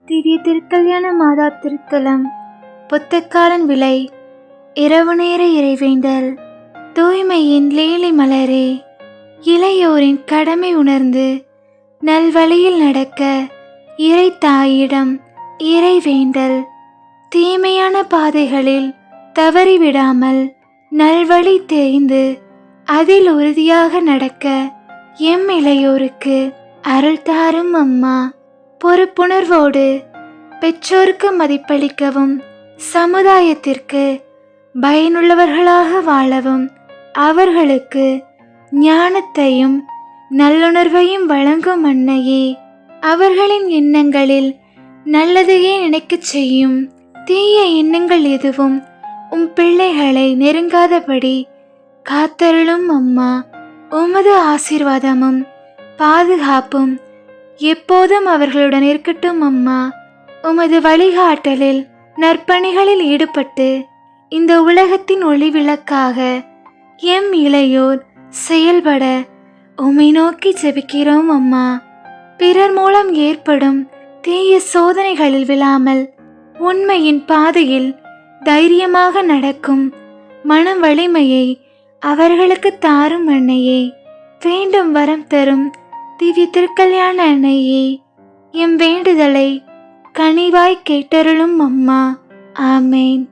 திவ்ய திருக்கல்யாண மாதா திருத்தலம். புத்தக்காலன் விலை. இரவு நேர இறைவேண்டல். தூய்மையின் லீலி மலரே, இளையோரின் கடமை உணர்ந்து நல்வழியில் நடக்க இறை தாயிடம் இறைவேண்டல். தீமையான பாதைகளில் தவறிவிடாமல் நல்வழி தெரிந்து அதில் உறுதியாக நடக்க எம் இளையோருக்கு அருள் தாரும் அம்மா. பொறுப்புணர்வோடு பெற்றோருக்கு மதிப்பளிக்கவும் சமுதாயத்திற்கு பயனுள்ளவர்களாக வாழவும் அவர்களுக்கு ஞானத்தையும் நல்லுணர்வையும் வழங்கும் அன்னையே, அவர்களின் எண்ணங்களில் நல்லதையே நினைக்கச் செய்யும். தீய எண்ணங்கள் எதுவும் உம் பிள்ளைகளை நெருங்காதபடி காத்தருளும் அம்மா. உமது ஆசீர்வாதமும் பாதுகாப்பும் எப்போதும் அவர்களுடன் இருக்கட்டும் அம்மா. உமது வழிகாட்டலில் நற்பணிகளில் ஈடுபட்டு இந்த உலகத்தின் ஒளி விளக்காக எம் இளையோர் செயல்பட உம்மை நோக்கி ஜெபிக்கிறோம் அம்மா. பிறர் மூலம் ஏற்படும் தீய சோதனைகளில் விழாமல் உண்மையின் பாதையில் தைரியமாக நடக்கும் மனம் வலிமையை அவர்களுக்கு தாரும் அன்னையே. வேண்டும் வரம் தரும் திவ்ய திருக்கல்யாண அன்னையே, எம் வேண்டுதலை கனிவாய் கேட்டருளும் அம்மா. ஆமேன்.